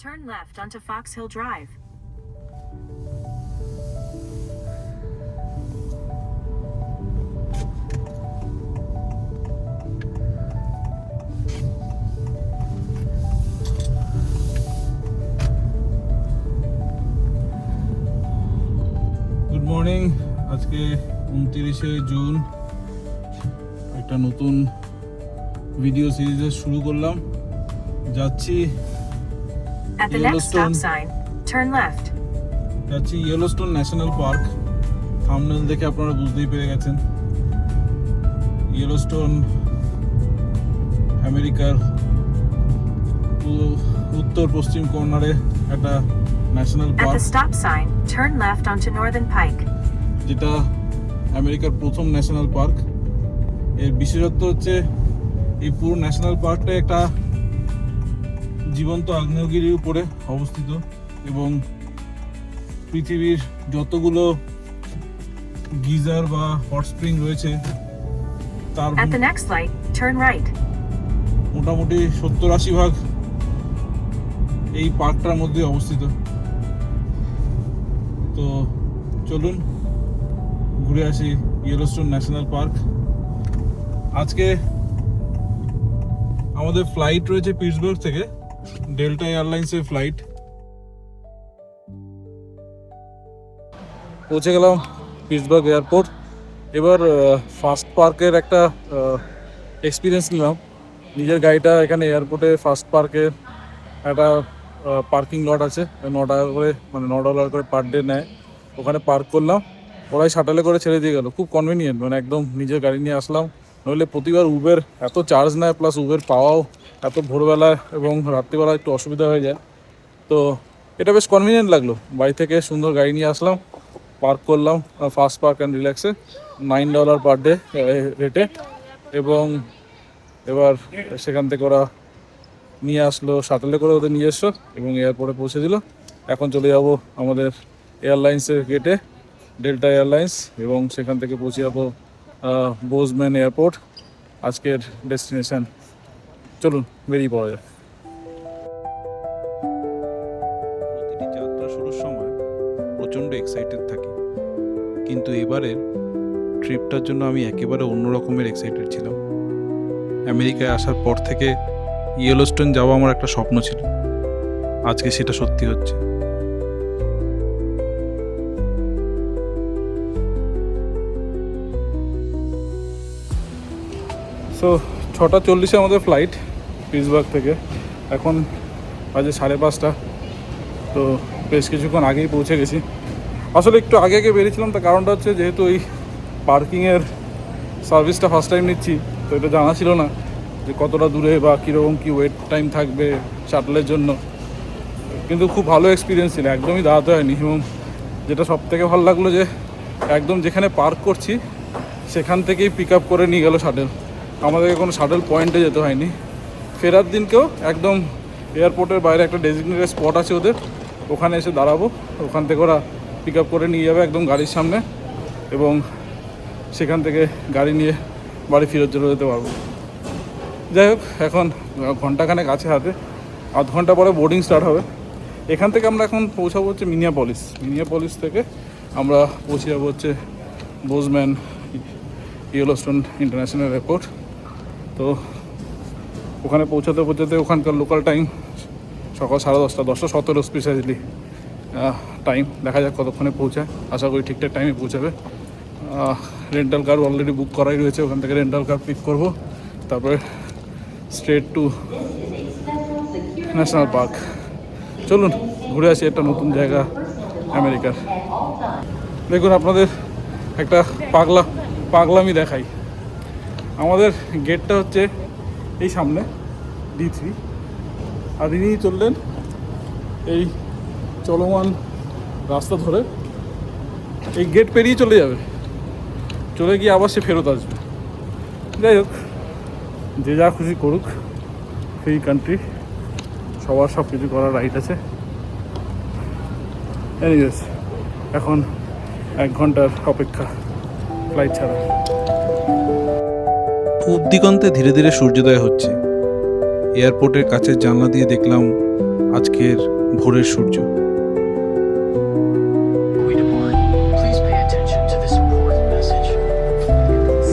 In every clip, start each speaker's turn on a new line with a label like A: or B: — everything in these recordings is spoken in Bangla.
A: Turn left onto Fox Hill Drive.
B: Good morning. আজকে 29শে জুন একটা নতুন ভিডিও সিরিজ শুরু করলাম। যাচ্ছি
A: At the next stop sign, turn left.
B: যাচ্ছি ইয়েলোস্টোন ন্যাশনাল পার্ক। থাম্বনেল দেখে আপনারা বুঝতেই পেরে গেছেন, ইয়েলোস্টোন আমেরিকার উত্তর পশ্চিম কর্নারে একটা national
A: At
B: park,
A: the stop sign, turn left onto Northern Pike.
B: যেটা আমেরিকার প্রথম ন্যাশনাল পার্ক। এর বিশেষত্ব হচ্ছে এই পুরো ন্যাশনাল পার্কটা একটা জীবন্ত আগ্নেয়গিরির উপরে অবস্থিত এবং পৃথিবীর যতগুলো গিজার বা হট স্প্রিং রয়েছে তার
A: At the next light, turn right.
B: মোটামুটি 70-80 ভাগ এই পার্কটার মধ্যে অবস্থিত। তো চলুন ঘুরে আসি ইয়েলোস্টোন ন্যাশনাল পার্ক। আজকে আমাদের ফ্লাইট রয়েছে পিটসবার্গ থেকে, ডেল্টা এয়ারলাইন্সের ফ্লাইট। পৌঁছে গেলাম পিটসবার্গ এয়ারপোর্ট। এবার ফার্স্ট পার্কের একটা এক্সপিরিয়েন্স নিলাম। নিজের গাড়িটা এখানে এয়ারপোর্টে ফার্স্ট পার্কের একটা পার্কিং লট আছে, $9 করে, মানে $9 করে পার ডে নেয়। ওখানে পার্ক করলাম, ওরাই শাটেলে করে ছেড়ে দিয়ে গেল। খুব কনভিনিয়েন্ট, মানে একদম নিজের গাড়ি নিয়ে আসলাম। নইলে প্রতিবার উবের এত চার্জ নেয়, প্লাস উবের পাওয়াও এত ভোরবেলায় এবং রাত্রিবেলা একটু অসুবিধা হয়ে যায়। তো এটা বেশ কনভিনিয়েন্ট লাগলো। বাড়ি থেকে সুন্দর গাড়ি নিয়ে আসলাম, পার্ক করলাম ফার্স্ট পার্ক অ্যান্ড রিল্যাক্সে, $9 পার ডে রেটে। এবং এবার সেখান থেকে ওরা নিয়ে আসলো, শাটেলে করে ওদের নিয়ে এসছো এবং এয়ারপোর্টে পৌঁছে দিল। এখন চলে যাব আমাদের এয়ারলাইন্সের গেটে, ডেল্টা এয়ারলাইন্স, এবং সেখান থেকে পৌঁছে যাবো বোজম্যান এয়ারপোর্ট, আজকের ডেস্টিনেশন। চলুন বেরিয়ে পড়া যায়। প্রতিটি যাত্রা শুরুর সময় প্রচণ্ড এক্সাইটেড থাকি, কিন্তু এবারের ট্রিপটার জন্য আমি একেবারে অন্য রকমের এক্সাইটেড ছিলাম। আমেরিকায় আসার পর থেকে ইয়েলোস্টোন যাওয়া আমার একটা স্বপ্ন ছিল, আজকে সেটা সত্যি হচ্ছে। সো 6:40 আমাদের ফ্লাইট পিটসবার্গ থেকে। এখন বাজে 5:30। তো বেশ কিছুক্ষণ আগেই পৌঁছে গেছি। আসলে একটু আগে আগে বেরিয়েছিলাম, তার কারণটা হচ্ছে যেহেতু এই পার্কিংয়ের সার্ভিসটা ফার্স্ট টাইম নিচ্ছি, তো এটা জানা ছিল না যে কতটা দূরে বা কীরকম কী ওয়েট টাইম থাকবে শাটলের জন্য। কিন্তু খুব ভালো এক্সপিরিয়েন্স ছিল, একদমই দাঁড়াতে হয়নি। এবং যেটা সব থেকে ভালো লাগলো যে একদম যেখানে পার্ক করছি সেখান থেকেই পিক আপ করে নিয়ে গেল শাটেল। আমাদেরকে কোনো শাটেল পয়েন্টে যেতে হয়নি। ফেরার দিনকেও একদম এয়ারপোর্টের বাইরে একটা ডেজিগনেটেড স্পট আছে ওদের, ওখানে এসে দাঁড়াবো। ওখান থেকে ওরা পিক আপ করে নিয়ে যাবে একদম গাড়ির সামনে, এবং সেখান থেকে গাড়ি নিয়ে বাড়ি ফেরত চলে যেতে পারবো। যাই হোক, এখন ঘন্টাখানেক আছে হাতে, আধ ঘন্টা পরে বোর্ডিং স্টার্ট হবে। এখান থেকে আমরা এখন পৌঁছাবো হচ্ছে মিনিয়াপলিস থেকে আমরা পৌঁছে যাবো হচ্ছে বোজম্যান ইয়েলোস্টোন ইন্টারন্যাশনাল এয়ারপোর্ট। তো ওখানে পৌঁছাতে ওখানকার লোকাল টাইম সকাল 10:30, 10:17 স্পেশালি টাইম। দেখা যাক কতক্ষণে পৌঁছায়, আশা করি ঠিকঠাক টাইমে পৌঁছাবে। রেন্টাল কার অলরেডি বুক করাই রয়েছে, ওখান থেকে রেন্টাল কার পিক করবো, তারপরে স্ট্রেট টু ন্যাশনাল পার্ক। চলুন ঘুরে আসি একটা নতুন জায়গা আমেরিকার। দেখুন আপনাদের একটা পাগলামি দেখাই। আমাদের গেটটা হচ্ছে এই সামনে D3, আর ইনি চললেন এই চলমান রাস্তা ধরে, এই গেট পেরিয়ে চলে যাবে, চলে গিয়ে আবার সে ফেরত আসবে। যাই হোক, যে যা খুশি করুক, ফ্রি কান্ট্রি, সবার সব কিছু করার রাইট আছে। এনিওয়েজ, এখন 1 ঘন্টার অপেক্ষা ফ্লাইট ছাড়া।
C: দিগন্তে ধীরে ধীরে সূর্যোদয় হচ্ছে। এয়ারপোর্টের কাছের জানলা দিয়ে দেখলাম আজকের
B: ভোরের সূর্য।
C: We depart. Please pay attention to this important message.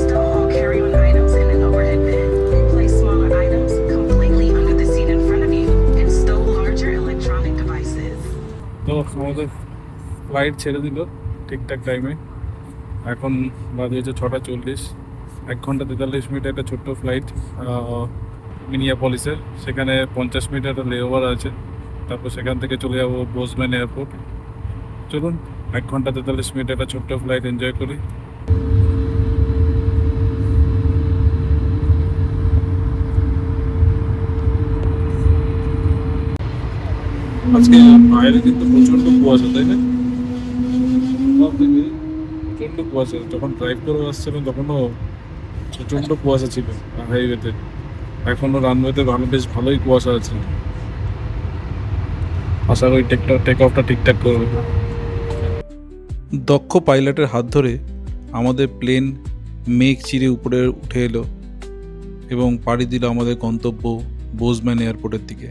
A: Stow all carry-on items in an overhead bin. Place smaller items completely under the seat in front of you and stow larger electronic devices.
B: তো আমাদের ফ্লাইট ছেড়ে দিল ঠিকঠাক টাইমে। এখন বাজে হচ্ছে 6:40, 1 ঘন্টা 43 মিনিট একটা ছোট্ট ফ্লাইট মিনিয়াপলিসের। সেখানে 50 মিনিট একটা লেওভার আছে, তারপর সেখান থেকে চলে যাবো বোজম্যান এয়ারপোর্ট। চলুন 1 ঘন্টা 43 মিনিট একটা ছোট্ট ফ্লাইট এনজয় করি। আজকে বাইরে কিন্তু প্রচন্ড কুয়াশা, তাই না? প্রচন্ড কুয়াশা, যখন ড্রাইভ করে আসছিলাম তখনও প্রচন্ড কুয়াশা ছিল হাইওয়েতে। এখনো রানওয়েতে বেশ ভালোই কুয়াশা আছে। আশা করি টেক অফটা ঠিকঠাক করবে। দক্ষ পাইলটের হাত ধরে আমাদের প্লেন মেঘ চিরে উপরে উঠে এলো এবং পাড়ি দিল আমাদের গন্তব্য বোজম্যান এয়ারপোর্টের দিকে।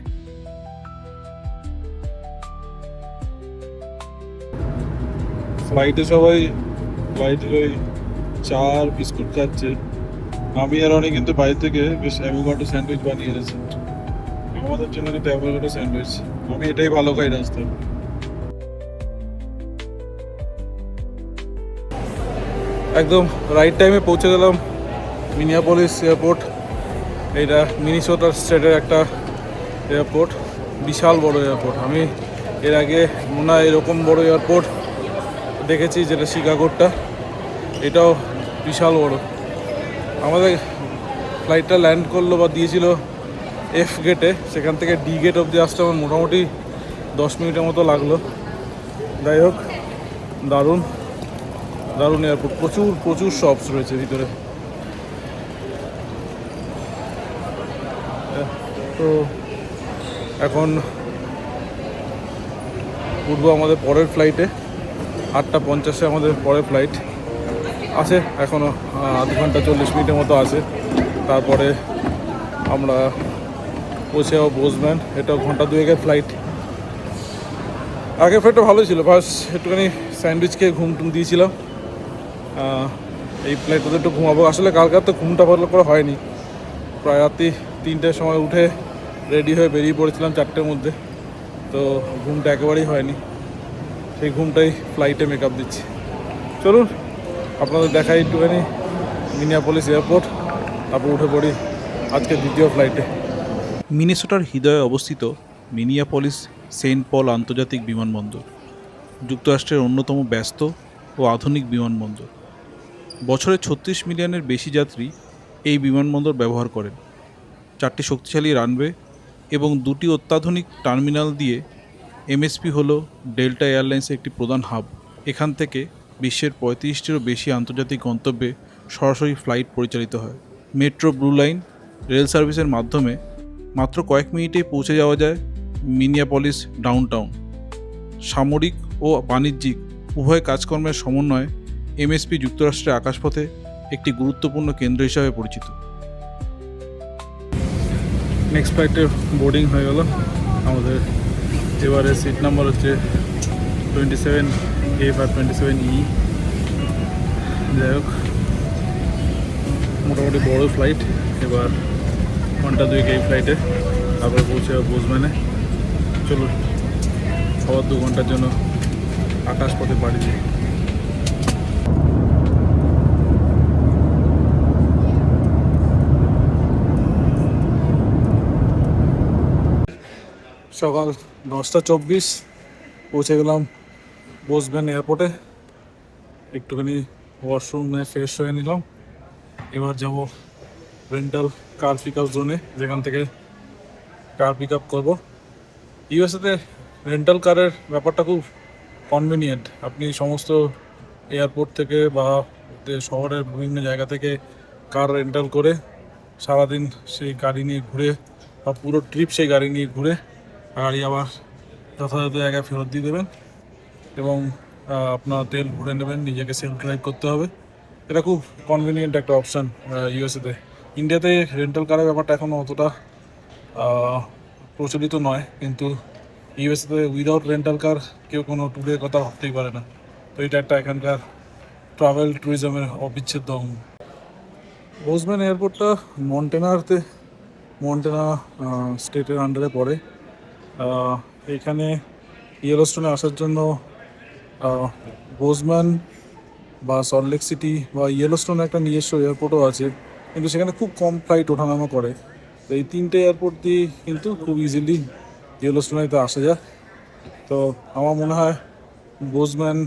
B: ফ্লাইটে ওই চা আর বিস্কুট খাচ্ছে। আমি আর অনেক কিন্তু বাইরে থেকে বেশ অ্যাভোকাডো স্যান্ডউইচ বানিয়ে এনেছি আমাদের জন্য, কিন্তু অ্যাভোকাডো স্যান্ডউইচ আমি এটাই ভালো খাই রাস্তায়। একদম রাইট টাইমে পৌঁছে গেলাম মিনিয়াপলিস এয়ারপোর্ট। এইটা মিনিসোটা স্টেটের একটা এয়ারপোর্ট, বিশাল বড় এয়ারপোর্ট। আমি এর আগে মনে হয় এরকম বড় এয়ারপোর্ট দেখেছি, যেটা শিকাগোরটা। এটাও বিশাল বড়। আমাদের ফ্লাইটটা ল্যান্ড করলো বা দিয়েছিল এফ গেটে, সেখান থেকে ডি গেট অবধি আসতে আমার মোটামুটি 10 মিনিটের মতো লাগলো। যাই হোক, দারুণ দারুণ এয়ারপোর্ট, প্রচুর শপস রয়েছে ভিতরে। তো এখন উঠবো আমাদের পরের ফ্লাইটে। 8:50 আমাদের পরের ফ্লাইট আছে, এখনও আধ ঘন্টা 40 মিনিটের মতো আছে। তারপরে আমরা পৌঁছে যাবো বোজম্যান। এটাও ঘন্টা 2-এর ফ্লাইট। আগের ফ্লাইটটা ভালোই ছিল, ফার্স্ট একটুখানি স্যান্ডউইচ খেয়ে ঘুম দিয়েছিলাম। এই ফ্লাইটটাতে একটু ঘুমাবো। আসলে কালকে তো ঘুমটা ভালো করে হয়নি, প্রায় রাত্রি 3টের সময় উঠে রেডি হয়ে বেরিয়ে পড়েছিলাম 4টের মধ্যে। তো ঘুমটা একেবারেই হয়নি, সেই ঘুমটাই ফ্লাইটে মেকআপ দিচ্ছি। চলুন আপনাদের দেখাই একটুখানি মিনিয়াপলিস এয়ারপোর্ট, তারপর উঠে পড়ি আজকে দ্বিতীয় ফ্লাইটে। মিনেসোটার হৃদয়ে অবস্থিত মিনিয়াপলিস সেন্ট পল আন্তর্জাতিক বিমানবন্দর যুক্তরাষ্ট্রের অন্যতম ব্যস্ত ও আধুনিক বিমানবন্দর। বছরে 36 মিলিয়নের বেশি যাত্রী এই বিমানবন্দর ব্যবহার করেন। 4টি শক্তিশালী রানওয়ে এবং 2টি অত্যাধুনিক টার্মিনাল দিয়ে এমএসপি হলো ডেল্টা এয়ারলাইন্সের একটি প্রধান হাব। এখান থেকে বিশ্বের 35টিরও বেশি আন্তর্জাতিক গন্তব্যে সরাসরি ফ্লাইট পরিচালিত হয়। মেট্রো ব্লু লাইন রেল সার্ভিসের মাধ্যমে মাত্র কয়েক মিনিটেই পৌঁছে যাওয়া যায় মিনিয়াপলিস ডাউনটাউন। সামরিক ও বাণিজ্যিক উভয় কাজকর্মের সমন্বয়ে এমএসপি যুক্তরাষ্ট্রের আকাশপথে একটি গুরুত্বপূর্ণ কেন্দ্র হিসাবে পরিচিত। নেক্সট ফ্লাইটের বোর্ডিং হয়ে গেল আমাদের। এবারে সিট নাম্বার হচ্ছে 27A বা 27E। যাই হোক, মোটামুটি বড় ফ্লাইট। এবার ঘন্টা 2 এই ফ্লাইটে, তারপর পৌঁছে বোজম্যানে। চলুন 2 ঘন্টার জন্য আকাশপথে পাড়ি দিই। সকাল 10:24 পৌঁছে গেলাম বোজম্যান এয়ারপোর্টে। একটুখানি ওয়াশরুমে ফ্রেশ হয়ে নিলাম। এবার যাব রেন্টাল কার পিক আপ জোনে, যেখান থেকে কার পিক আপ করবো। ইউএসএতে রেন্টাল কারের ব্যাপারটা খুব কনভিনিয়েন্ট। আপনি সমস্ত এয়ারপোর্ট থেকে বা শহরের বিভিন্ন জায়গা থেকে কার রেন্টাল করে সারাদিন সেই গাড়ি নিয়ে ঘুরে, বা পুরো ট্রিপ সেই গাড়ি নিয়ে ঘুরে গাড়ি আবার যথাযথ জায়গায় ফেরত দিয়ে দেবেন এবং আপনার তেল ভরে নেবেন, নিজেকে সেলফ ড্রাইভ করতে হবে। এটা খুব কনভিনিয়েন্ট একটা অপশান ইউএসএতে। ইন্ডিয়াতে রেন্টাল কারের ব্যাপারটা এখনও অতটা প্রচলিত নয়, কিন্তু ইউএসএতে উইদাউট রেন্টাল কার কেউ কোনো ট্যুরের কথা ভাবতেই পারে না। তো এটা একটা এখানকার ট্রাভেল ট্যুরিজমের অবিচ্ছেদ্য অঙ্গ। বোজম্যান এয়ারপোর্টটা মন্টেনা স্টেটের আন্ডারে পড়ে। এখানে ইয়েলোস্টোনে আসার জন্য বোজম্যান বা সল্টলেক সিটি বা ইয়েলোস্টোনে একটা নিজস্ব এয়ারপোর্টও আছে, কিন্তু সেখানে খুব কম ফ্লাইট ওঠানামা করে। তো এই তিনটে এয়ারপোর্ট দিয়ে কিন্তু খুব ইজিলি ইয়েলোস্টোনেতে আসা যায়। তো আমার মনে হয় বোজম্যান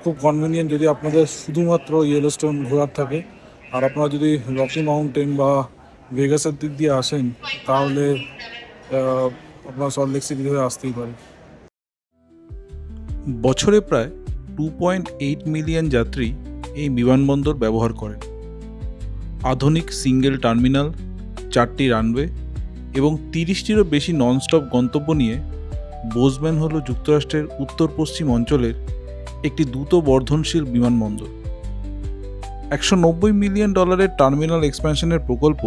B: খুব কনভিনিয়েন্ট যদি আপনাদের শুধুমাত্র ইয়েলোস্টোন ঘোরার থাকে। আর আপনারা যদি রকি মাউন্টেন বা ভেগাসের দিক দিয়ে আসেন তাহলে আপনার সল্টলেক সিটি হয়ে আসতেই পারে।
D: বছরে প্রায় 2.8 মিলিয়ন যাত্রী এই বিমানবন্দর ব্যবহার করেন। আধুনিক সিঙ্গেল টার্মিনাল, 4টি রানওয়ে এবং 30টিরও বেশি ননস্টপ গন্তব্য নিয়ে বোজম্যান হল যুক্তরাষ্ট্রের উত্তর পশ্চিম অঞ্চলের একটি দ্রুত বর্ধনশীল বিমানবন্দর। $190 মিলিয়ন টার্মিনাল এক্সপ্যানশনের প্রকল্প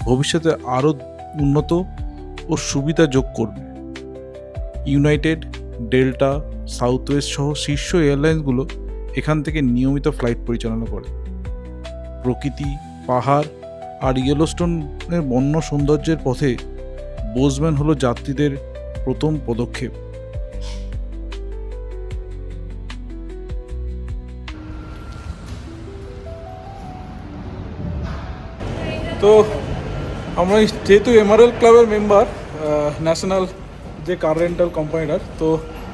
D: ভবিষ্যতে আরও উন্নত ও সুবিধা যোগ করবে। ইউনাইটেড, ডেল্টা, সাউথওয়েস্ট সহ শীর্ষ এয়ারলাইন্সগুলো এখান থেকে নিয়মিত ফ্লাইট পরিচালনা করে। প্রকৃতি, পাহাড় আর ইয়েলোস্টোনের বন্য সৌন্দর্যের পথে বোজম্যান হলো যাত্রীদের প্রথম পদক্ষেপ।
B: তো আমরা যেহেতু এমআরএল ক্লাবের মেম্বার, ন্যাশনাল যে কার রেন্টাল কোম্পানিটার, তো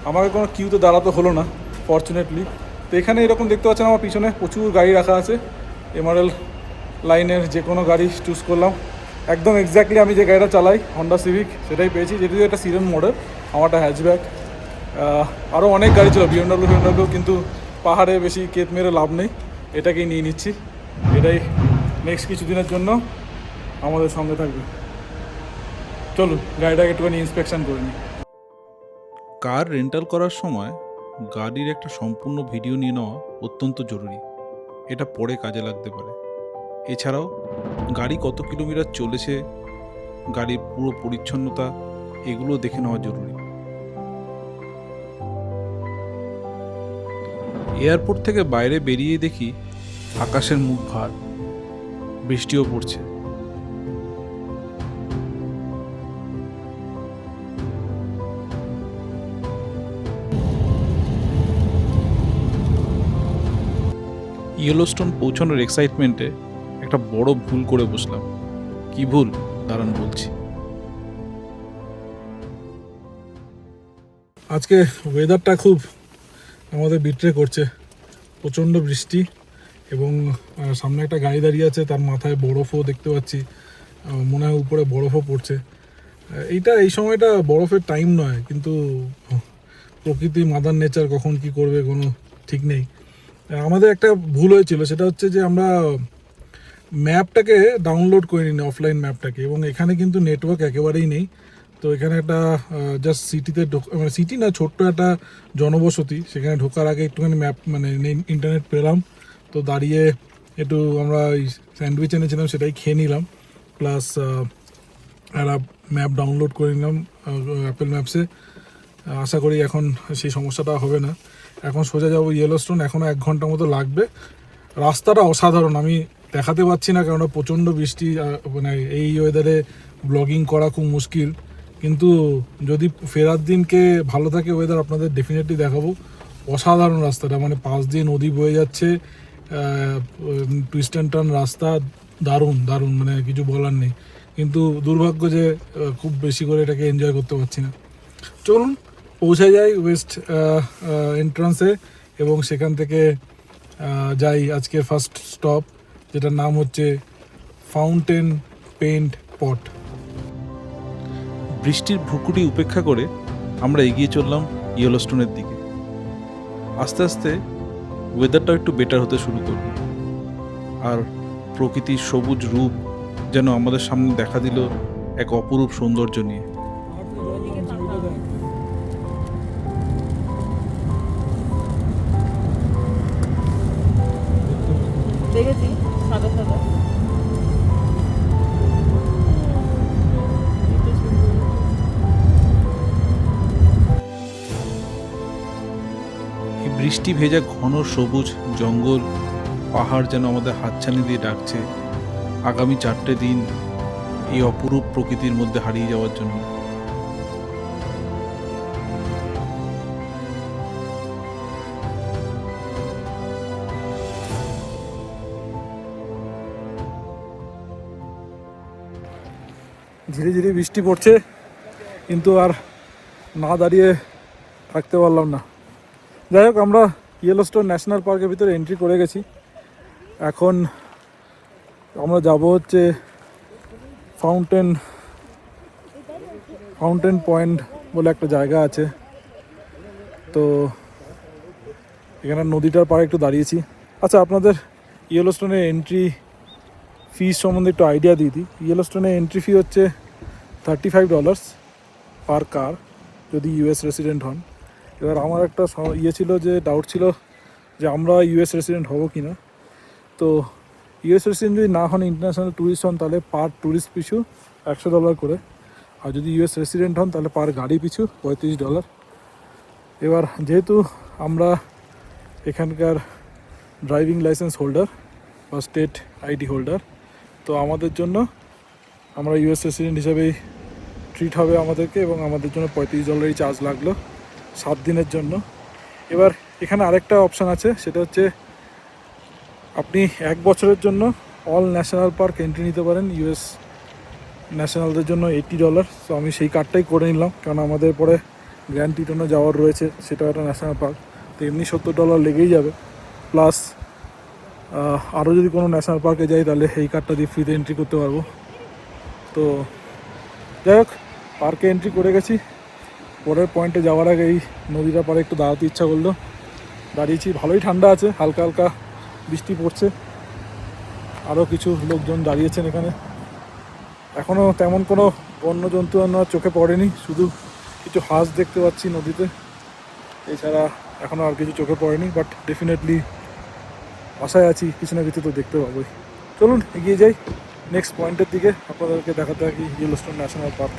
B: আমাকে কোনো কিউতে দাঁড়াতে হলো না ফরচুনেটলি। তো এখানে এরকম দেখতে পাচ্ছেন আমার পিছনে প্রচুর গাড়ি রাখা আছে। এমআরএল লাইনের যে কোনো গাড়ি চুজ করলাম। একদম এক্স্যাক্টলি আমি যে গাড়িটা চালাই হন্ডা সিভিক সেটাই পেয়েছি, যেটি একটা সিরেন মডেল, আমারটা হ্যাচব্যাক। আরও অনেক গাড়ি ছিল বিএমডব্লিউ, কিন্তু পাহাড়ে বেশি কেত মেরে লাভ নেই, এটাকেই নিয়ে নিচ্ছি। এটাই নেক্সট কিছুদিনের জন্য আমাদের সঙ্গে থাকবে। চলুন গাড়িটাকে একটুখানি ইন্সপেকশন করে নিই।
D: কার রেন্টাল করার সময় গাড়ির একটা সম্পূর্ণ ভিডিও নিয়ে নেওয়া অত্যন্ত জরুরি। এটা পরে কাজে লাগতে পারে। এছাড়াও গাড়ি কত কিলোমিটার চলেছে, গাড়ির পুরো পরিচ্ছন্নতা, এগুলো দেখে নেওয়া জরুরি। এয়ারপোর্ট থেকে বাইরে বেরিয়ে দেখি আকাশের মুখ ভার, বৃষ্টিও পড়ছে। ইয়েলোস্টোন পৌঁছানোর এক্সাইটমেন্টে একটা বড় ভুল করে বসলাম। কি ভুল দাঁড়ান বলছি।
B: আজকে ওয়েদারটা খুব আমাদের বিট্রে করছে, প্রচণ্ড বৃষ্টি এবং সামনে একটা গাড়ি দাঁড়িয়ে আছে, তার মাথায় বরফও দেখতে পাচ্ছি, মনে হয় উপরে বরফও পড়ছে। এই সময়টা বরফের টাইম নয়, কিন্তু প্রকৃতি, মাদার নেচার কখন কি করবে কোনো ঠিক নেই। আমাদের একটা ভুল হয়েছিল, সেটা হচ্ছে যে আমরা ম্যাপটাকে ডাউনলোড করে নিই, অফলাইন ম্যাপটাকে, এবং এখানে কিন্তু নেটওয়ার্ক একেবারেই নেই। তো এখানে একটা জাস্ট সিটিতে মানে সিটি না, ছোট্ট একটা জনবসতি, সেখানে ঢোকার আগে একটুখানি ম্যাপ মানে ইন্টারনেট পেলাম। তো দাঁড়িয়ে একটু আমরা ওই স্যান্ডউইচ এনেছিলাম, সেটাই খেয়ে নিলাম, প্লাস একটা ম্যাপ ডাউনলোড করে নিলাম অ্যাপেল ম্যাপসে। আশা করি এখন সেই সমস্যাটা হবে না। এখন সোজা যাবো ইয়েলোস্টোন, এখনও 1 ঘন্টা মতো লাগবে। রাস্তাটা অসাধারণ, আমি দেখাতে পারছি না কারণ প্রচণ্ড বৃষ্টি, মানে এই ওয়েদারে ব্লগিং করা খুব মুশকিল, কিন্তু যদি ফেরার দিনকে ভালো থাকে ওয়েদার আপনাদের ডেফিনেটলি দেখাবো। অসাধারণ রাস্তাটা, মানে পাশ দিয়ে নদী বয়ে যাচ্ছে, টুইস্ট অ্যান্ড টার্ন রাস্তা, দারুণ দারুণ, মানে কিছু বলার নেই। কিন্তু দুর্ভাগ্য যে খুব বেশি করে এটাকে এনজয় করতে পারছি না। চলুন পৌঁছে যাই ওয়েস্ট এন্ট্রান্সে এবং সেখান থেকে যাই আজকের ফার্স্ট স্টপ, যেটার নাম হচ্ছে ফাউন্টেন পেন্ট পট।
D: বৃষ্টির ভ্রুকুটি উপেক্ষা করে আমরা এগিয়ে চললাম ইয়েলোস্টোনের দিকে। আস্তে আস্তে ওয়েদারটাও একটু বেটার হতে শুরু করল, আর প্রকৃতির সবুজ রূপ যেন আমাদের সামনে দেখা দিল এক অপরূপ সৌন্দর্য নিয়ে।
E: দেখেছি সাদা সাদা।
D: বৃষ্টি ভেজা ঘন সবুজ জঙ্গল, পাহাড় যেন আমাদের হাতছানি দিয়ে ডাকছে আগামী 4টে দিন এই অপরূপ প্রকৃতির মধ্যে হারিয়ে যাওয়ার জন্য।
B: ধীরে ধীরে বৃষ্টি পড়ছে, কিন্তু আর না দাঁড়িয়ে থাকতে পারলাম না। যাই হোক, আমরা ইয়েলোস্টোন ন্যাশনাল পার্কের ভিতরে এন্ট্রি করে গেছি। এখন আমরা যাব হচ্ছে ফাউন্টেন পয়েন্ট বলে একটা জায়গা আছে। তো এখানে নদীটার পাড়ে একটু দাঁড়িয়েছি। আচ্ছা, আপনাদের ইয়েলোস্টোনের এন্ট্রি ফিস সম্বন্ধে একটু আইডিয়া দিয়ে দিই। ইয়েলোস্টোনের এন্ট্রি ফি হচ্ছে $35 পার কার, যদি ইউএস রেসিডেন্ট হন। এবার আমার একটা ছিল যে ডাউট ছিল যে আমরা ইউএস রেসিডেন্ট হব কি না। তো ইউএস রেসিডেন্ট যদি না হন, ইন্টারন্যাশনাল ট্যুরিস্ট হন, তাহলে পার ট্যুরিস্ট পিছু $100 করে। আর যদি ইউএস রেসিডেন্ট হন তাহলে পার গাড়ি পিছু $35। এবার যেহেতু আমরা এখানকার ড্রাইভিং লাইসেন্স হোল্ডার বা স্টেট আইডি হোল্ডার, তো আমাদের জন্য আমরা ইউএস রেসিডেন্ট হিসাবেই ট্রিট হবে আমাদেরকে, এবং আমাদের জন্য $35 চার্জ লাগলো 7 দিনের জন্য। এবার এখানে আরেকটা অপশান আছে, সেটা হচ্ছে আপনি 1 বছরের জন্য অল ন্যাশনাল পার্ক এন্ট্রি নিতে পারেন। ইউএস ন্যাশনালদের জন্য $80। তো আমি সেই কার্ডটাই করে নিলাম, কারণ আমাদের পরে গ্র্যান্ড টিটনে যাওয়ার রয়েছে, সেটা একটা ন্যাশনাল পার্ক। তো এমনি $70 লেগেই যাবে, প্লাস আরও যদি কোনো ন্যাশনাল পার্কে যাই তাহলে এই কার্ডটা দিয়ে ফ্রিতে এন্ট্রি করতে পারবো। তো যাই হোক, পার্কে এন্ট্রি করে গেছি। পরের পয়েন্টে যাওয়ার আগে এই নদীটা পাড়ে একটু দাঁড়াতে ইচ্ছা করলো, দাঁড়িয়েছি। ভালোই ঠান্ডা আছে, হালকা হালকা বৃষ্টি পড়ছে। আরও কিছু লোকজন দাঁড়িয়েছেন এখানে। এখনও তেমন কোনো বন্যজন্তু আমার চোখে পড়েনি, শুধু কিছু হাঁস দেখতে পাচ্ছি নদীতে, এছাড়া এখনও আর কিছু চোখে পড়েনি। বাট ডেফিনেটলি আশায় আছি কিছু না কিছু তো দেখতে পাবোই। চলুন এগিয়ে যাই নেক্সট পয়েন্টের দিকে, আপনাদেরকে দেখাতে থাকি ইয়েলোস্টোন ন্যাশনাল পার্ক।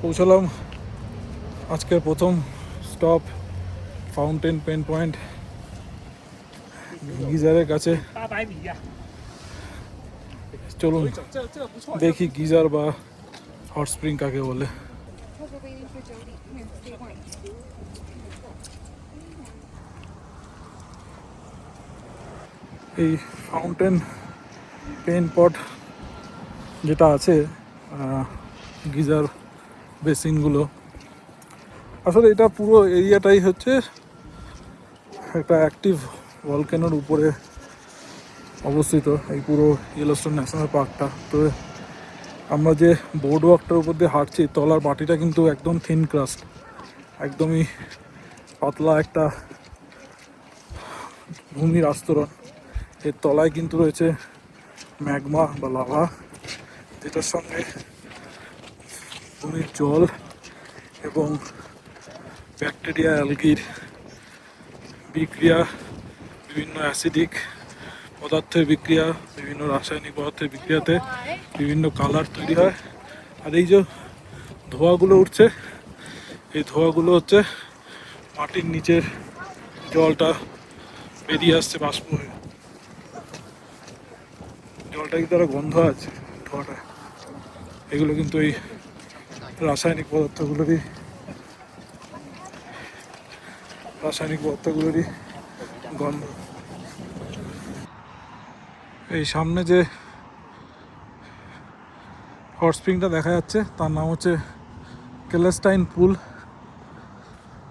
B: পৌঁছালাম আজকের প্রথম স্টপ, ফাউন্টেন পেন পয়েন্ট, গিজারের কাছে। চলুন দেখি গিজার বা হট স্প্রিং কাকে বলে। এই ফাউন্টেন পেন পট যেটা আছে, গিজার বেসিনগুলো, আসলে এটা পুরো এরিয়াটাই হচ্ছে একটা অ্যাক্টিভ ভলক্যানোর উপরে অবস্থিত, এই পুরো ইয়েলোস্টোন ন্যাশনাল পার্কটা। তো আমরা যে বোর্ড ওয়াকটার উপর দিয়ে হাঁটছি, তলার মাটিটা কিন্তু একদম থিন ক্রাস্ট, একদমই পাতলা একটা ভূমির আস্তরণ। এর তলায় কিন্তু রয়েছে ম্যাগমা বা লাভা, যেটার সঙ্গে ভূমির জল এবং ব্যাকটেরিয়া, অ্যালগির বিক্রিয়া, বিভিন্ন অ্যাসিডিক পদার্থের বিক্রিয়া, বিভিন্ন রাসায়নিক পদার্থের বিক্রিয়াতে বিভিন্ন কালার তৈরি হয়। আর এই যে ধোঁয়াগুলো উঠছে, এই ধোঁয়াগুলো হচ্ছে মাটির নিচের জলটা বেরিয়ে আসছে বাষ্প হয়ে। জলটা কিন্তু একটা গন্ধ আছে, ধোঁয়াটা, এগুলো কিন্তু এই রাসায়নিক পদার্থগুলোরই গন্ধ। এই সামনে যে হট স্প্রিংটা দেখা যাচ্ছে তার নাম হচ্ছে কেলেস্টাইন পুল।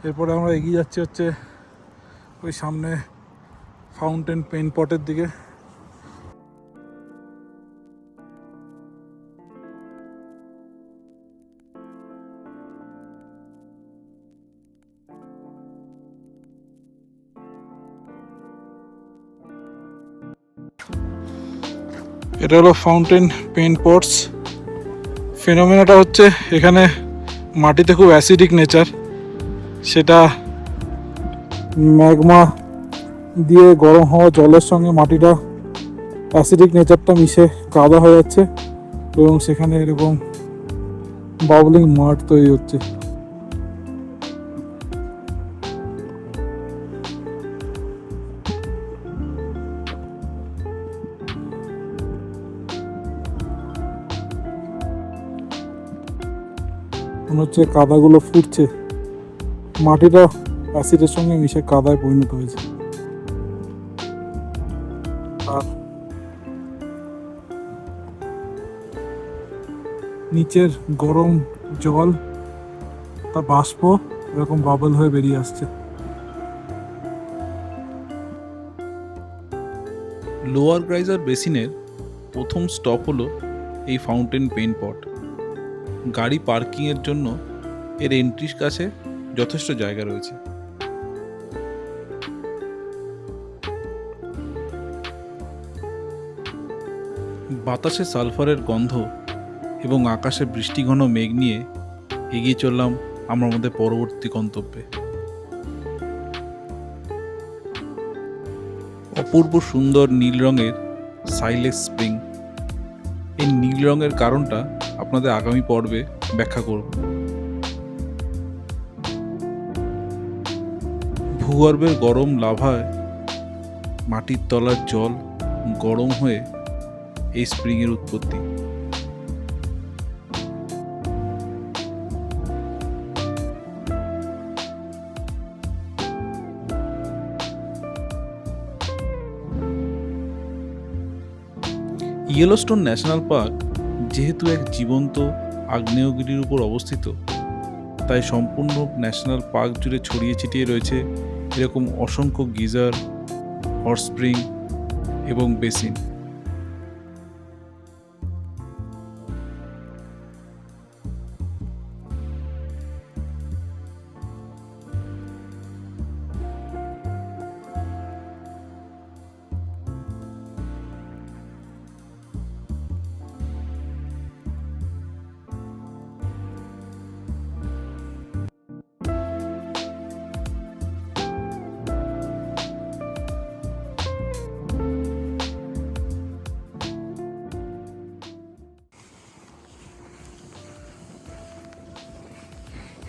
B: এরপরে আমরা এগিয়ে যাচ্ছি হচ্ছে ওই সামনে ফাউন্টেন পেন পটের দিকে। এটা হলো ফাউন্টেন পেন পটস। ফেনোমেনাটা হচ্ছে এখানে মাটিতে খুব অ্যাসিডিক নেচার, সেটা ম্যাগমা দিয়ে গরম হওয়া জলের সঙ্গে মাটিটা অ্যাসিডিক নেচারটা মিশে কাদা হয়ে যাচ্ছে এবং সেখানে এরকম বাবলিং মাড তৈরি হচ্ছে। মনে হচ্ছে কাদাগুলো ফুটছে, মাটিটা অ্যাসিডের সঙ্গে মিশে কাদায় পরিণত হয়েছে। আর নিচের গরম জল তা বাষ্প এরকম বাবল হয়ে বেরিয়ে আসছে।
D: লোয়ার গ্রাইজার বেসিনের প্রথম স্টপ হলো এই ফাউন্টেন পেন পট। গাড়ি পার্কিংয়ের জন্য এর এন্ট্রির কাছে যথেষ্ট জায়গা রয়েছে। বাতাসে সালফারের গন্ধ এবং আকাশে বৃষ্টিঘন মেঘ নিয়ে এগিয়ে চললাম আমরা আমাদের পরবর্তী গন্তব্যে। অপূর্ব সুন্দর নীল রঙের সাইলেক্স স্প্রিং। এই নীল রঙের কারণটা আপনাদের আগামী পর্বে ব্যাখ্যা করব। ভূগর্ভের গরম লাভায় মাটির তলার জল গরম হয়ে এই স্প্রিংয়ের উৎপত্তি। ইয়েলোস্টোন ন্যাশনাল পার্ক যেহেতু এক জীবন্ত আগ্নেয়গিরির উপর অবস্থিত, তাই সম্পূর্ণ ন্যাশনাল পার্ক জুড়ে ছড়িয়ে ছিটিয়ে রয়েছে এরকম অসংখ্য গিজার, হট স্প্রিং এবং বেসিন।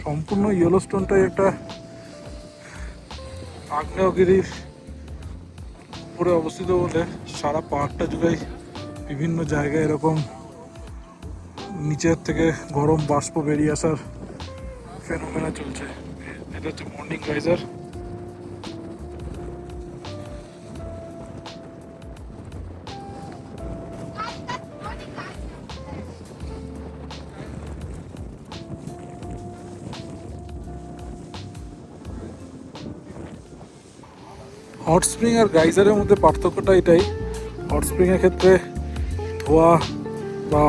B: সম্পূর্ণ ইয়েলোস্টোনটাই একটা আগ্নেয়গিরির উপরে অবস্থিত বলে সারা পাহাড়টা জুড়েই বিভিন্ন জায়গায় এরকম নিচের থেকে গরম বাষ্প বেরিয়ে আসার ফেনোমেনা চলছে। এটা হচ্ছে মর্নিং রাইজার। হট স্প্রিং আর গাইজারের মধ্যে পার্থক্যটা এটাই, হট স্প্রিংয়ের ক্ষেত্রে ধোয়া বা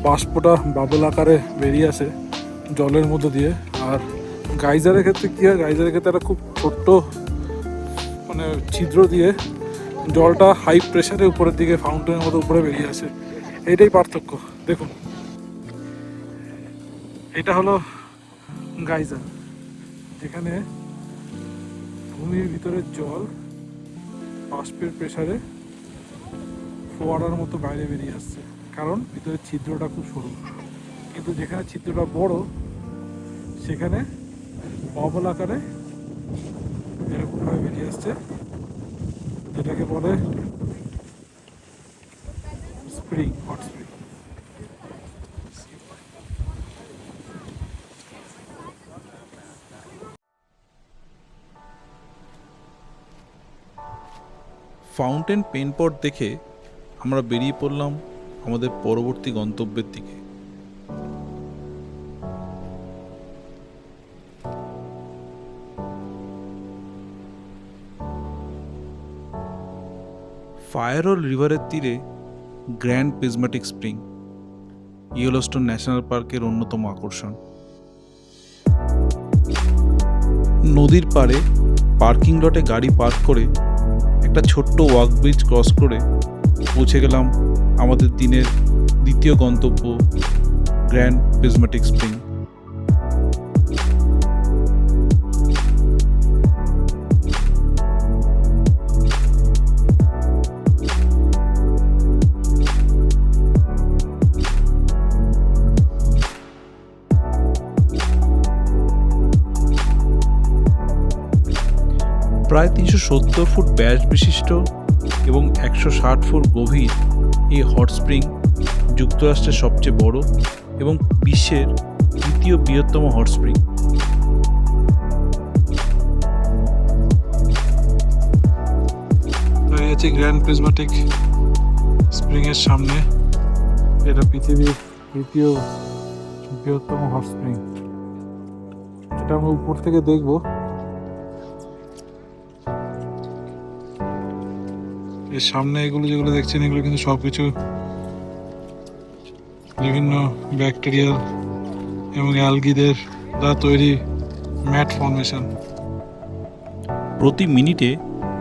B: বাষ্পটা বাবল আকারে বেরিয়ে আসে জলের মধ্যে দিয়ে, আর গাইজারের ক্ষেত্রে কী হয়, গাইজারের ক্ষেত্রে একটা খুব ছোট্ট মানে ছিদ্র দিয়ে জলটা হাই প্রেশারে উপরের দিকে ফাউন্টেনের মতো উপরে বেরিয়ে আসে। এইটাই পার্থক্য। দেখুন, এটা হলো গাইজার, যেখানে ভূমির ভিতরের জল বাষ্পের প্রেসারে ফোয়ারার মতো বাইরে বেরিয়ে আসছে, কারণ ভিতরের ছিদ্রটা খুব সরু। কিন্তু যেখানে ছিদ্রটা বড় সেখানে বাবল আকারে এরকমভাবে বেরিয়ে আসছে, যেটাকে বলে spring, hot spring.
D: Fountain pen পট দেখে আমরা বেরিয়ে পড়লাম আমাদের পরবর্তী গন্তব্যের দিকে। ফায়ারহোল রিভারের তীরে grand prismatic spring Yellowstone national পার্কের অন্যতম আকর্ষণ। নদীর পাড়ে পার্কিং লটে গাড়ি পার্ক করে একটা ছোট্ট ওয়াক ব্রিজ ক্রস করে পৌঁছে গেলাম আমাদের দিনের দ্বিতীয় গন্তব্য গ্র্যান্ড প্রিজমেটিক স্প্রিং। প্রায় 370 ফুট ব্যাস বিশিষ্ট এবং 160 ফুট গভীর এই হট স্প্রিং যুক্তরাষ্ট্রের সবচেয়ে বড় এবং বিশ্বের তৃতীয় বৃহত্তম হট স্প্রিং।
B: দাঁড়িয়ে আছি গ্র্যান্ড প্রিজমেটিক স্প্রিংয়ের সামনে। এটা পৃথিবীর তৃতীয় বৃহত্তম হট স্প্রিং। এটা আমরা উপর থেকে দেখবো। এর সামনে এগুলো যেগুলো দেখছেন এগুলো কিন্তু সবকিছু বিভিন্ন ব্যাকটেরিয়াল এবং অ্যালগিদের দ্বারা তৈরি ম্যাট ফর্মেশন।
D: প্রতি মিনিটে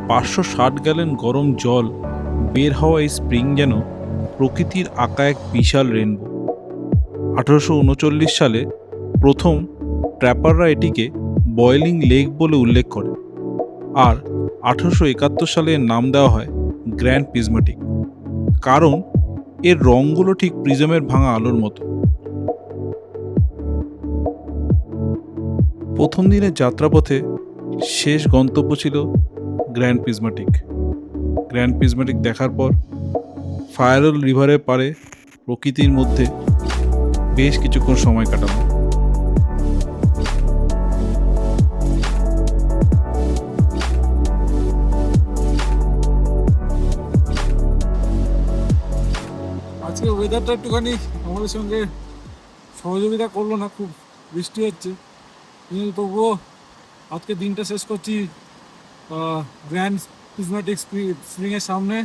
D: 560 গ্যালন গরম জল বের হওয়া এই স্প্রিং যেন প্রকৃতির আঁকা এক বিশাল রেনবো। 1839 সালে প্রথম ট্র্যাপাররা এটিকে বয়েলিং লেক বলে উল্লেখ করে, আর 1871 সালে এর নাম দেওয়া হয় গ্র্যান্ড প্রিজমেটিক, কারণ এর রঙগুলো ঠিক প্রিজমের ভাঙা আলোর মতো। প্রথম দিনের যাত্রাপথে শেষ গন্তব্য ছিল গ্র্যান্ড প্রিজমেটিক। গ্র্যান্ড প্রিজমেটিক দেখার পর ফায়ারহোল রিভারের পাড়ে প্রকৃতির মধ্যে বেশ কিছুক্ষণ সময় কাটানো।
B: আজকে ওয়েদারটা একটুখানি আমাদের সঙ্গে সহযোগিতা করলো না, খুব বৃষ্টি হচ্ছে, কিন্তু তবুও আজকে দিনটা শেষ করছি গ্র্যান্ড প্রিজমেটিক স্প্রিংয়ের সামনে।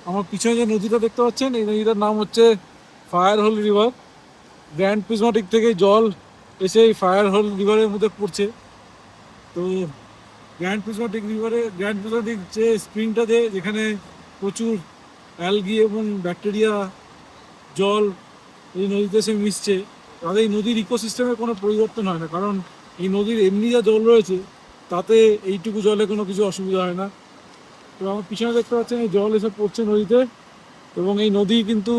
B: আমার পিছনে যে নদীটা দেখতে পাচ্ছেন এই নদীটার নাম হচ্ছে ফায়ারহোল রিভার। গ্র্যান্ড প্রিজমেটিক থেকে জল এসে এই ফায়ারহোল রিভারের মধ্যে পড়ছে। তো গ্র্যান্ড প্রিজমেটিক যে স্প্রিংটাতে যেখানে প্রচুর অ্যালগি এবং ব্যাকটেরিয়া জল এই নদীতে এসে মিশছে, তাহলে এই নদীর ইকোসিস্টেমে কোনো পরিবর্তন হয় না, কারণ এই নদীর এমনি যা জল রয়েছে তাতে এইটুকু জলে কোনো কিছু অসুবিধা হয় না। তো আমার পিছনে দেখতে পাচ্ছেন এই জল এসে পড়ছে নদীতে, এবং এই নদী কিন্তু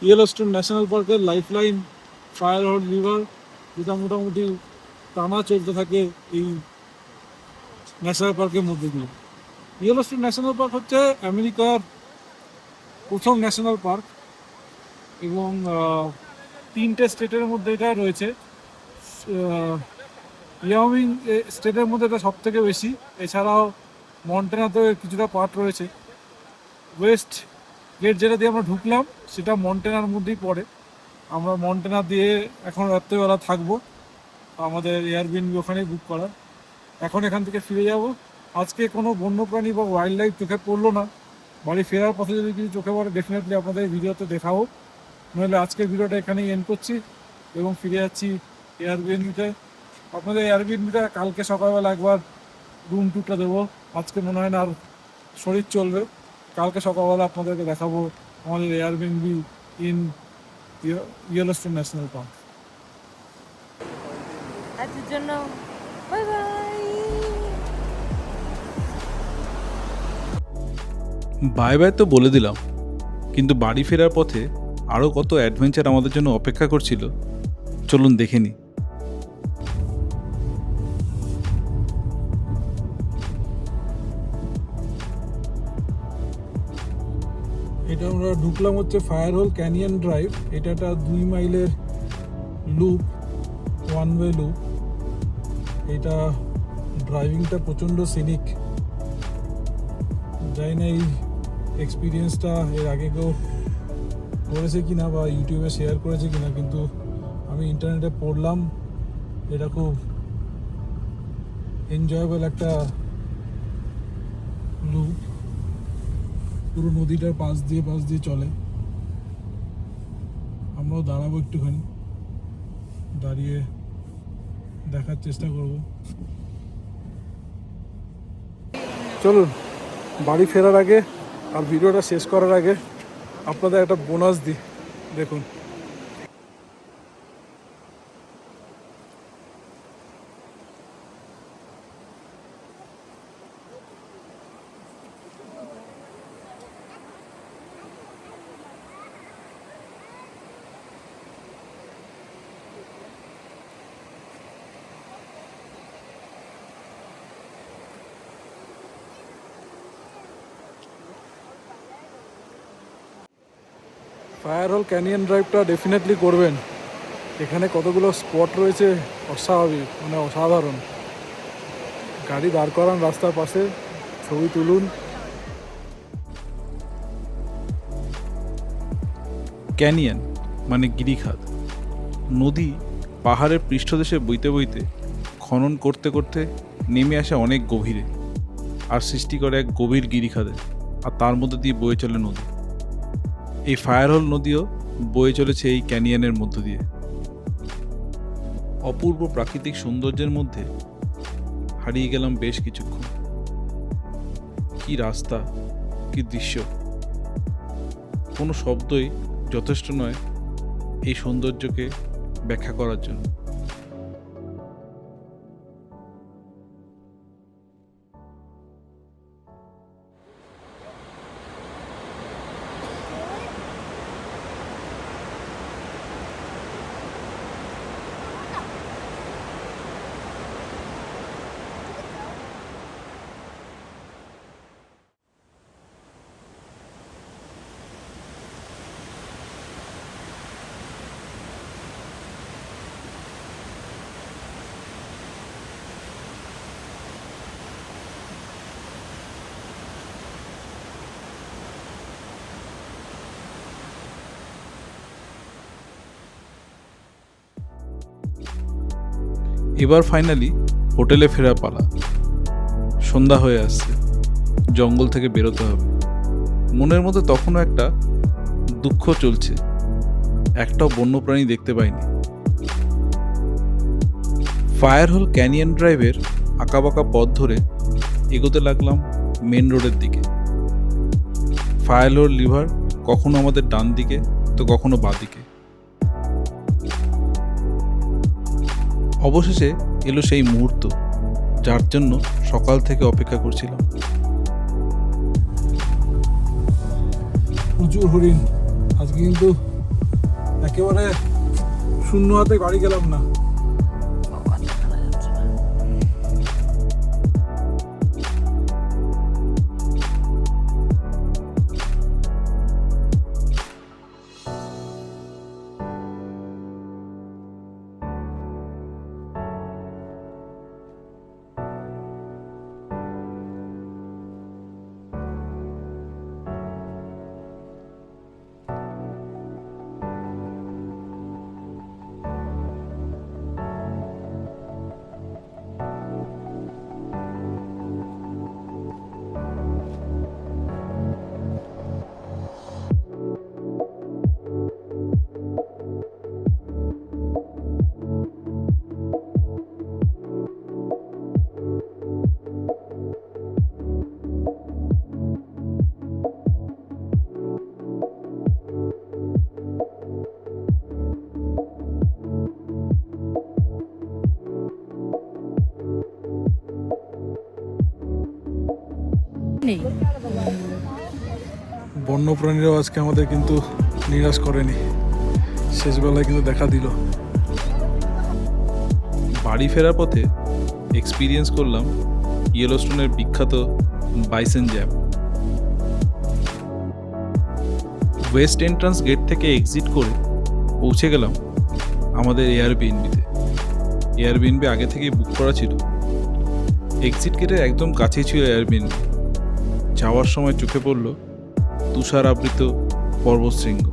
B: ইয়েলোস্টোন ন্যাশনাল পার্কের লাইফলাইন ফায়ারহোল রিভার, যেটা মোটামুটি টানা চলতে থাকে এই ন্যাশনাল পার্কের মধ্যে দিয়ে। ইয়েলোস্টোন ন্যাশনাল পার্ক হচ্ছে আমেরিকার প্রথম ন্যাশনাল পার্ক, এবং 3টে স্টেটের মধ্যে এটা রয়েছে। ওয়াইয়োমিং স্টেটের মধ্যে এটা সব থেকে বেশি, এছাড়াও মন্টানাতেও কিছুটা পার্ট রয়েছে। ওয়েস্ট গেট যেটা দিয়ে আমরা ঢুকলাম সেটা মন্টানার মধ্যেই পড়ে। আমরা মন্টানা দিয়ে এখন রাত্রেবেলা থাকবো, আমাদের এয়ারবিএনবি ওখানেই বুক করা। এখন এখান থেকে ফিরে যাব। আজকে কোনো বন্যপ্রাণী বা ওয়াইল্ড লাইফ চোখে পড়লো না। বাড়ি ফেরার পথে যদি কিছু চোখে পড়ে ডেফিনেটলি আপনাদের ভিডিওতে দেখাবো। নইলে আজকের ভিডিওটা এখানেই এন্ড করছি এবং ফিরে যাচ্ছি এয়ারবিএনবিতে। আপনাদের এয়ারবিএনবিটা কালকে সকালবেলা একবার রুম টুরটা দেবো। আজকে মনে হয় না আর শরীর চলবে, কালকে সকালবেলা আপনাদেরকে দেখাবো আমাদের Airbnb in Yellowstone national park.
E: আজকের জন্য বাই বাই।
D: বাই বাই তো বলে দিলাম, কিন্তু বাড়ি ফেরার পথে আরও কত অ্যাডভেঞ্চার আমাদের জন্য অপেক্ষা করছিল, চলুন দেখে নিই।
B: এটা আমরা ঢুকলাম হচ্ছে ফায়ারহোল ক্যানিয়ন ড্রাইভ। এটা একটা 2 মাইলের লুপ, ওয়ান ওয়ে লুপ। এটা ড্রাইভিংটা প্রচণ্ড সিনিক। জানি না এই এক্সপিরিয়েন্সটা এর আগে কেউ করেছে কিনা বা ইউটিউবে শেয়ার করেছে কিনা, কিন্তু আমি ইন্টারনেটে পড়লাম এটা খুব এনজয়েবল একটা লুপ। পুরো নদীটার পাশ দিয়ে চলে। আমরাও দাঁড়াবো একটুখানি, দাঁড়িয়ে দেখার চেষ্টা করব। চলুন বাড়ি ফেরার আগে আর ভিডিওটা শেষ করার আগে আপনাদের একটা বোনাস দিই, দেখুন। ফায়ার হল ক্যানিয়ন ড্রাইভটা ডেফিনেটলি করবেন। এখানে কতগুলো স্পট রয়েছে অস্বাভাবিক, মানে অসাধারণ। গাড়ি দাঁড় করান রাস্তার পাশে, ছবি তুলুন।
D: ক্যানিয়ন মানে গিরিখাত, নদী পাহাড়ের পৃষ্ঠদেশে বইতে বইতে খনন করতে করতে নেমে আসে অনেক গভীরে আর সৃষ্টি করে এক গভীর গিরিখাতে, আর তার মধ্যে দিয়ে বয়ে চলে নদী। এই ফায়ার হল নদীও বয়ে চলেছে এই ক্যানিয়নের মধ্য দিয়ে। অপূর্ব প্রাকৃতিক সৌন্দর্যের মধ্যে হারিয়ে গেলাম বেশ কিছুক্ষণ। কি রাস্তা, কি দৃশ্য, কোনো শব্দই যথেষ্ট নয় এই সৌন্দর্যকে ব্যাখ্যা করার জন্য। এবার ফাইনালি হোটেলে ফেরা পালা। সন্ধ্যা হয়ে আসছে, জঙ্গল থেকে বেরোতে হবে। মনের মধ্যে তখনও একটা দুঃখ চলছে, একটাও বন্যপ্রাণী দেখতে পাইনি। ফায়ার হল ক্যানিয়ন ড্রাইভের আঁকাবাঁকা পথ ধরে এগোতে লাগলাম মেন রোডের দিকে। ফায়ার হল রিভার কখনো আমাদের ডান দিকে তো কখনো বাঁ দিকে। অবশেষে এলো সেই মুহূর্ত যার জন্য সকাল থেকে অপেক্ষা করছিলাম।
B: প্রচুর হরিণ। আজকে কিন্তু একেবারে শূন্য হাতে বাড়ি গেলাম না।
E: নেই।
B: বন্যপ্রাণীরাও আজকে আমাদের কিন্তু নিরাশ করেনি, শেষবেলায় কিন্তু দেখা দিল।
D: বাড়ি ফেরার পথে এক্সপিরিয়েন্স করলাম ইয়েলোস্টোনের বিখ্যাত bison jam. West entrance gate থেকে এক্সিট করে পৌঁছে গেলাম আমাদের এয়ারবিএনবিতে। এয়ারবিএনবি আগে থেকেই বুক করা ছিল। এক্সিট গেটের একদম কাছেই ছিল এয়ারবিএনবি। যাওয়ার সময় চোখে পড়ল তুষার আবৃত পর্বতশৃঙ্গ।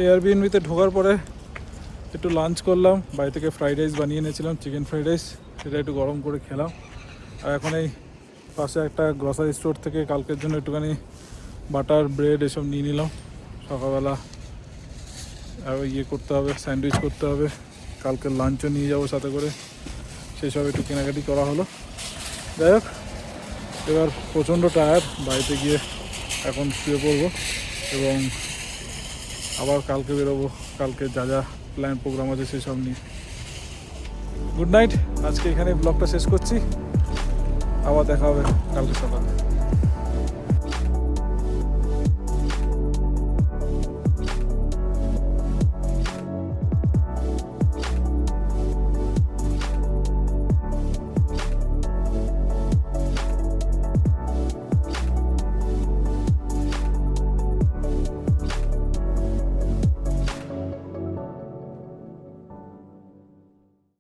B: এয়ারবিএনবিতে ঢোকার পরে একটু লাঞ্চ করলাম। বাড়ি থেকে ফ্রাইড রাইস বানিয়ে এনেছিলাম, চিকেন ফ্রাইড রাইস, সেটা একটু গরম করে খেলাম। আর এখন এই পাশে একটা গ্রসারি স্টোর থেকে কালকের জন্য একটুখানি বাটার ব্রেড এসব নিয়ে নিলাম। সকালবেলা আর করতে হবে, স্যান্ডউইচ করতে হবে, কালকের লাঞ্চও নিয়ে যাবো সাথে করে, সেসব একটু কেনাকাটি করা হলো। যাই হোক, এবার প্রচণ্ড টায়ার্ড, বাড়িতে গিয়ে এখন শুয়ে পড়বো এবং আবার কালকে বেরোবো। কালকে যা যা প্ল্যান প্রোগ্রাম আছে সেসব নিয়ে। গুড নাইট, আজকে এখানে ব্লগটা শেষ করছি। আবার দেখা হবে কালকে সকালে।